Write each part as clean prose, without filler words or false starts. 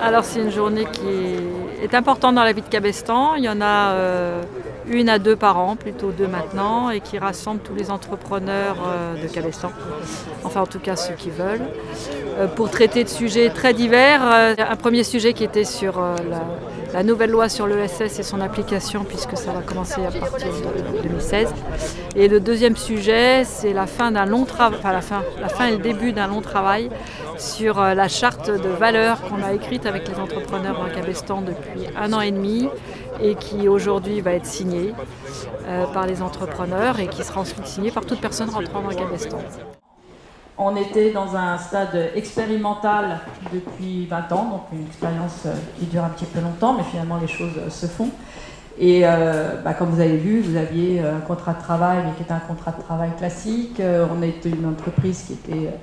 Alors c'est une journée qui est importante dans la vie de Cabestan. Il y en a une à deux par an, plutôt deux maintenant, et qui rassemble tous les entrepreneurs de Cabestan, enfin en tout cas ceux qui veulent, pour traiter de sujets très divers. Un premier sujet qui était sur la nouvelle loi sur l'ESS et son application, puisque ça va commencer à partir de 2016. Et le deuxième sujet, c'est la fin d'un long travail, enfin la fin et le début d'un long travail sur la charte de valeurs qu'on a écrite avec les entrepreneurs dans Cabestan depuis 1 an et demi et qui aujourd'hui va être signée par les entrepreneurs et qui sera ensuite signée par toute personne rentrant dans Cabestan. On était dans un stade expérimental depuis 20 ans, donc une expérience qui dure un petit peu longtemps, mais finalement les choses se font. Et comme vous avez vu, vous aviez un contrat de travail, mais qui était un contrat de travail classique. On était une entreprise qui était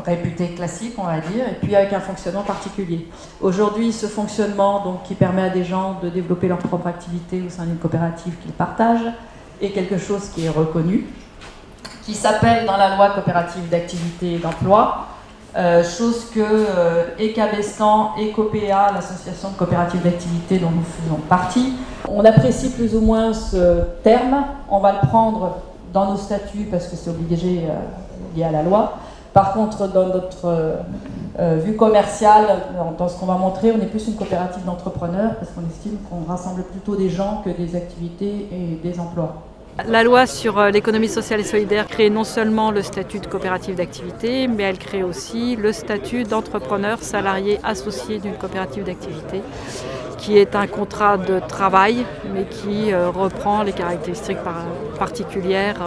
réputée classique, on va dire, et puis avec un fonctionnement particulier. Aujourd'hui, ce fonctionnement donc, qui permet à des gens de développer leur propre activité au sein d'une coopérative qu'ils partagent, est quelque chose qui est reconnu, qui s'appelle dans la loi coopérative d'activité et d'emploi, chose que Cabestan et COPEA, l'association de coopératives d'activité dont nous faisons partie, on apprécie plus ou moins ce terme. On va le prendre dans nos statuts parce que c'est obligé lié à la loi. Par contre, dans notre vue commerciale, dans ce qu'on va montrer, on est plus une coopérative d'entrepreneurs parce qu'on estime qu'on rassemble plutôt des gens que des activités et des emplois. La loi sur l'économie sociale et solidaire crée non seulement le statut de coopérative d'activité, mais elle crée aussi le statut d'entrepreneur salarié associé d'une coopérative d'activité, qui est un contrat de travail, mais qui reprend les caractéristiques particulières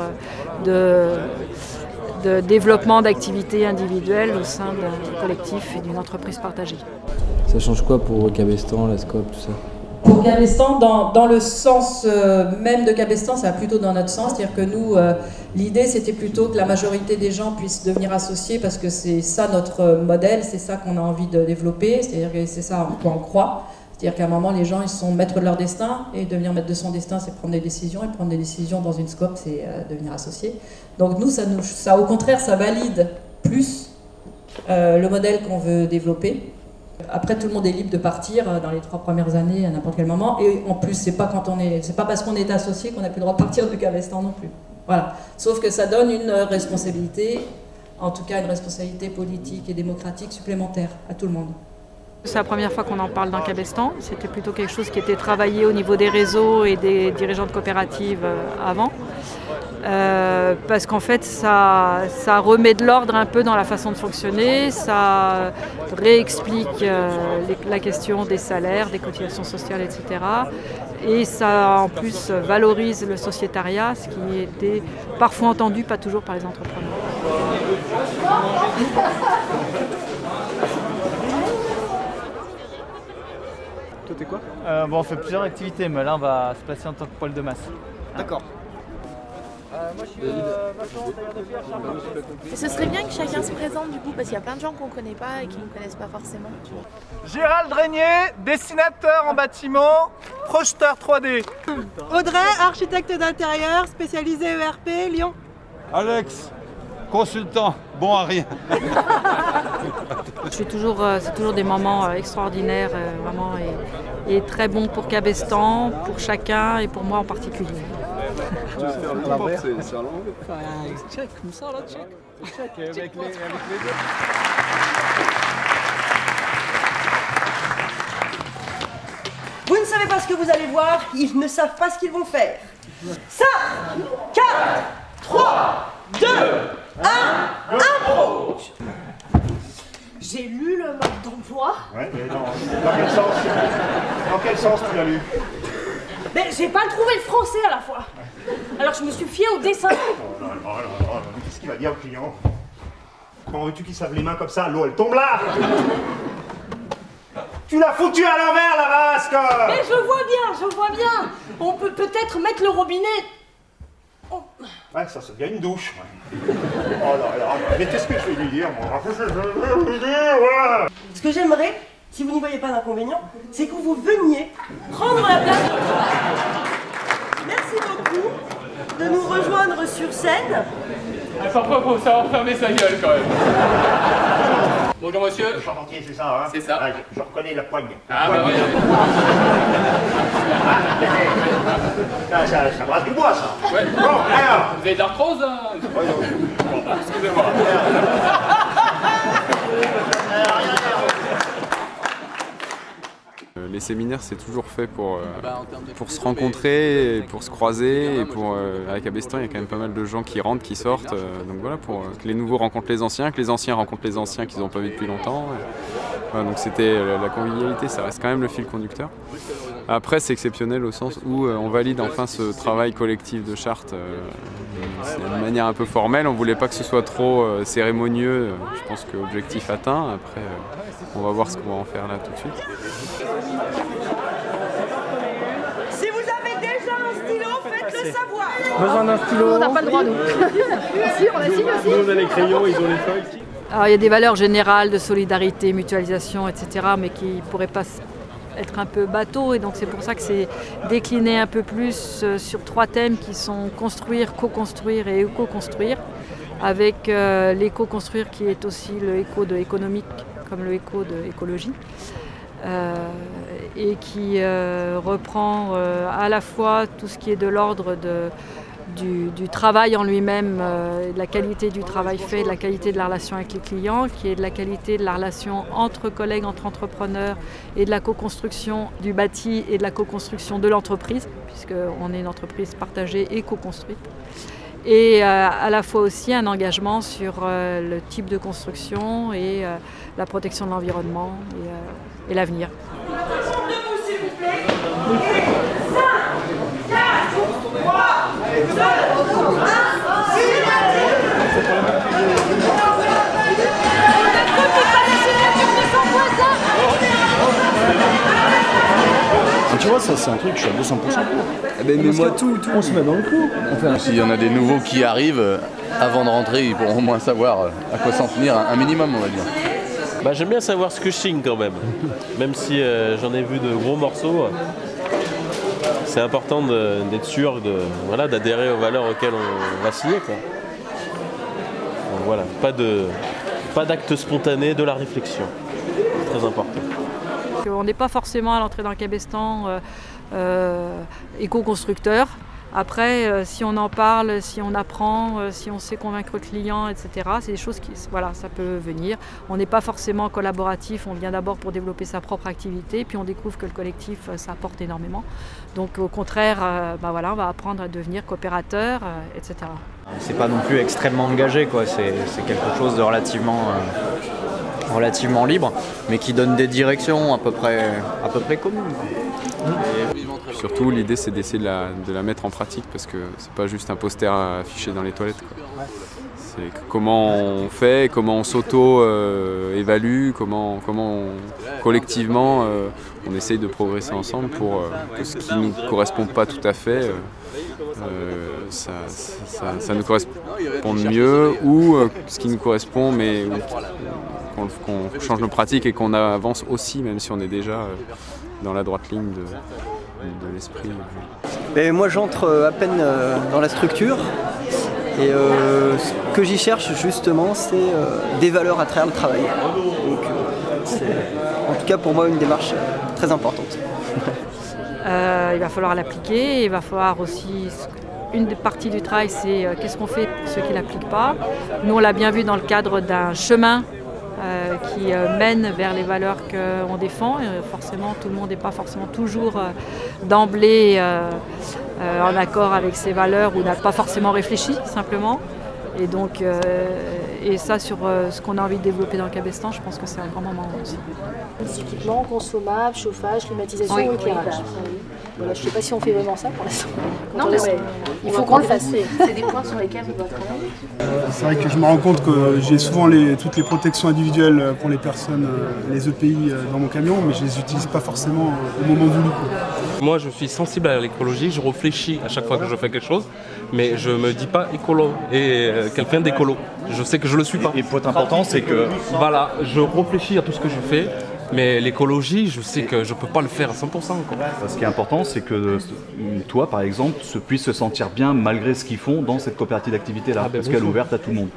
de développement d'activités individuelles au sein d'un collectif et d'une entreprise partagée. Ça change quoi pour Cabestan, la SCOP, tout ça? Pour Cabestan, dans le sens même de Cabestan, ça va plutôt dans notre sens, c'est-à-dire que nous, l'idée c'était plutôt que la majorité des gens puissent devenir associés parce que c'est ça notre modèle, c'est ça qu'on a envie de développer, c'est-à-dire que c'est ça en quoi on croit. C'est-à-dire qu'à un moment, les gens ils sont maîtres de leur destin, et devenir maître de son destin, c'est prendre des décisions, et prendre des décisions dans une SCOP, c'est devenir associé. Donc nous, ça, au contraire, ça valide plus le modèle qu'on veut développer. Après, tout le monde est libre de partir dans les 3 premières années, à n'importe quel moment, et en plus, c'est pas parce qu'on est associé qu'on n'a plus le droit de partir de Cabestan non plus. Voilà. Sauf que ça donne une responsabilité, en tout cas une responsabilité politique et démocratique supplémentaire à tout le monde. C'est la première fois qu'on en parle dans Cabestan. C'était plutôt quelque chose qui était travaillé au niveau des réseaux et des dirigeants de coopératives avant. Parce qu'en fait, ça remet de l'ordre un peu dans la façon de fonctionner, ça réexplique la question des salaires, des cotisations sociales, etc. Et ça, en plus, valorise le sociétariat, ce qui était parfois entendu, pas toujours par les entrepreneurs. Toi, t'es quoi? On fait plusieurs activités, mais là, on va se placer en tant que poêle de masse. D'accord. Moi, je suis maçon, tailleur de pierre, charpentier. Ce serait bien que chacun se présente du coup, parce qu'il y a plein de gens qu'on ne connaît pas et qui ne nous connaissent pas forcément. Gérald Régnier, dessinateur en bâtiment, projeteur 3D. Audrey, architecte d'intérieur, spécialisé ERP, Lyon. Alex, consultant, bon à rien. C'est toujours des moments extraordinaires, vraiment, et très bons pour Cabestan, pour chacun et pour moi en particulier. Tu veux faire le rapport, c'est à l'envers. Check, comme ça là, check. Check avec les deux. Vous ne savez pas ce que vous allez voir, ils ne savent pas ce qu'ils vont faire. 5, 4, 3, 2, 1, impro. J'ai lu le mode d'emploi. Ouais, mais non. Dans quel sens tu l'as lu? Mais j'ai pas trouvé le français à la fois. Alors je me suis fiée au dessin. Oh là là là là, qu'est-ce qu'il va dire au client? Comment veux-tu qu'il se lave les mains comme ça? L'eau elle tombe là. Tu l'as foutu à l'envers la vasque. Mais je vois bien. On peut peut-être mettre le robinet. Oh. Ouais, ça devient une douche. Oh là là, mais qu'est-ce que je vais lui dire moi? Ce que j'aimerais, si vous n'y voyez pas d'inconvénient, c'est que vous veniez prendre la place. Merci beaucoup de nous rejoindre sur scène. Parfois, il faut savoir fermer sa gueule quand même. Bonjour monsieur. Le charpentier, c'est ça, hein? C'est ça. Ah, je reconnais la poigne. Ah bah oui. Ça brasse du bois, ça. Ouais. Bon, alors. Vous avez de l'arthrose hein? Excusez-moi. Les séminaires, c'est toujours fait pour se rencontrer, et pour se croiser. Et à Cabestan, il y a quand même pas mal de gens qui rentrent, qui sortent. Donc voilà, pour que les nouveaux rencontrent les anciens, que les anciens rencontrent les anciens qu'ils n'ont pas vu depuis longtemps. Voilà, donc c'était la convivialité, ça reste quand même le fil conducteur. Après, c'est exceptionnel au sens où on valide enfin ce travail collectif de charte. C'est de manière un peu formelle, on ne voulait pas que ce soit trop cérémonieux. Je pense que objectif atteint. Après, on va voir ce qu'on va en faire là tout de suite. Si vous avez déjà un stylo, faites-le savoir. Besoin d'un stylo. On n'a pas le droit, nous. Si, on a signe aussi. Nous, on a les crayons, ils ont les feuilles. Alors il y a des valeurs générales de solidarité, mutualisation, etc., mais qui ne pourraient pas être un peu bateau, et donc c'est pour ça que c'est décliné un peu plus sur 3 thèmes qui sont construire, co-construire et éco-construire, avec l'éco-construire qui est aussi le éco de économique comme le éco de écologie, et qui reprend à la fois tout ce qui est de l'ordre du travail en lui-même, de la qualité du travail fait, de la qualité de la relation avec les clients, qui est de la qualité de la relation entre collègues, entre entrepreneurs, et de la co-construction du bâti et de la co-construction de l'entreprise, puisqu'on est une entreprise partagée et co-construite. Et à la fois aussi un engagement sur le type de construction et la protection de l'environnement et l'avenir. Tu vois, ça c'est un truc, je suis à 200% pour. Eh ben, mais moi tout. On se met dans le coup. S'il y en a des nouveaux qui arrivent, avant de rentrer, ils pourront au moins savoir à quoi s'en tenir, un minimum, on va dire. Bah, j'aime bien savoir ce que je signe quand même. Même si j'en ai vu de gros morceaux, c'est important d'être sûr d'adhérer aux valeurs auxquelles on va signer, quoi. Donc, voilà, pas d'acte spontané, de la réflexion. C'est très important. On n'est pas forcément à l'entrée dans Cabestan éco-constructeur. Après, si on en parle, si on apprend, si on sait convaincre le client, etc., c'est des choses qui, voilà, ça peut venir. On n'est pas forcément collaboratif, on vient d'abord pour développer sa propre activité, puis on découvre que le collectif, ça apporte énormément. Donc au contraire, voilà, on va apprendre à devenir coopérateur, etc. C'est pas non plus extrêmement engagé, quoi. C'est quelque chose de relativement libre, mais qui donne des directions à peu près communes. Surtout, l'idée, c'est d'essayer de la mettre en pratique, parce que c'est pas juste un poster affiché dans les toilettes, quoi. C'est comment on fait, comment on s'auto-évalue, comment collectivement on essaye de progresser ensemble pour que ce qui ne nous correspond pas tout à fait, ça nous corresponde mieux, ou ce qui nous correspond, mais qu'on change nos pratiques et qu'on avance aussi, même si on est déjà dans la droite ligne de l'esprit. Et moi j'entre à peine dans la structure, et ce que j'y cherche justement c'est des valeurs à travers le travail. Donc c'est en tout cas pour moi une démarche très importante. Il va falloir l'appliquer, il va falloir aussi... Une partie du travail, c'est qu'est-ce qu'on fait pour ceux qui ne l'appliquent pas. Nous, on l'a bien vu dans le cadre d'un chemin qui mène vers les valeurs qu'on défend. Forcément, tout le monde n'est pas forcément toujours d'emblée en accord avec ces valeurs ou n'a pas forcément réfléchi, simplement. Et donc, et ça, sur ce qu'on a envie de développer dans Cabestan, je pense que c'est un grand moment aussi. Les équipements consommables, chauffage, climatisation, oui, éclairage. Oui. Voilà, je ne sais pas si on fait vraiment ça pour l'instant. Non, mais il faut qu'on le fasse. C'est des points sur lesquels on doit travailler. C'est vrai que je me rends compte que j'ai souvent toutes les protections individuelles pour les personnes, les EPI dans mon camion, mais je ne les utilise pas forcément au moment voulu. Moi, je suis sensible à l'écologie, je réfléchis à chaque fois que je fais quelque chose, mais je ne me dis pas écolo et quelqu'un d'écolo. Je sais que je ne le suis pas. Et le point important, c'est que... Voilà, je réfléchis à tout ce que je fais, mais l'écologie, je sais que je ne peux pas le faire à 100%. Quoi. Ce qui est important, c'est que toi, par exemple, puisses se sentir bien malgré ce qu'ils font dans cette coopérative d'activité-là, parce qu'elle est ouverte à tout le monde.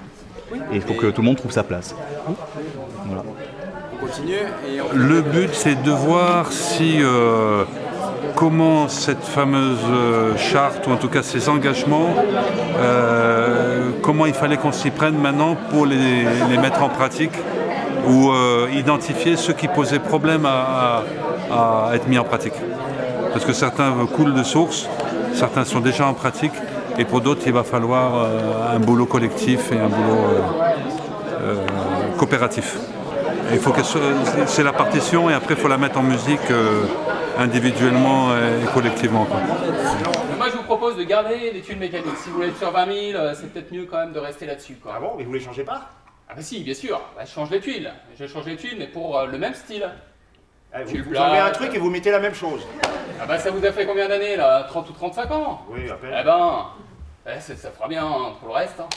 Et il faut que tout le monde trouve sa place. Voilà. On continue et on... Le but, c'est de voir si comment cette fameuse charte, ou en tout cas ces engagements, comment il fallait qu'on s'y prenne maintenant pour les mettre en pratique, ou identifier ceux qui posaient problème à être mis en pratique. Parce que certains coulent de source, certains sont déjà en pratique, et pour d'autres, il va falloir un boulot collectif et un boulot coopératif. Il faut que c'est la partition, et après il faut la mettre en musique individuellement et collectivement. Moi je vous propose de garder les tuiles mécaniques. Si vous voulez être sur 20 000, c'est peut-être mieux quand même de rester là-dessus. Ah bon, mais vous les changez pas? Ah bah si, bien sûr. Bah, je change les tuiles. Je change les tuiles, mais pour le même style. Vous enlevez un truc et vous mettez la même chose. Ah bah ça vous a fait combien d'années là? 30 ou 35 ans? Oui, à peine. Eh ben, ça fera bien pour le reste. Hein.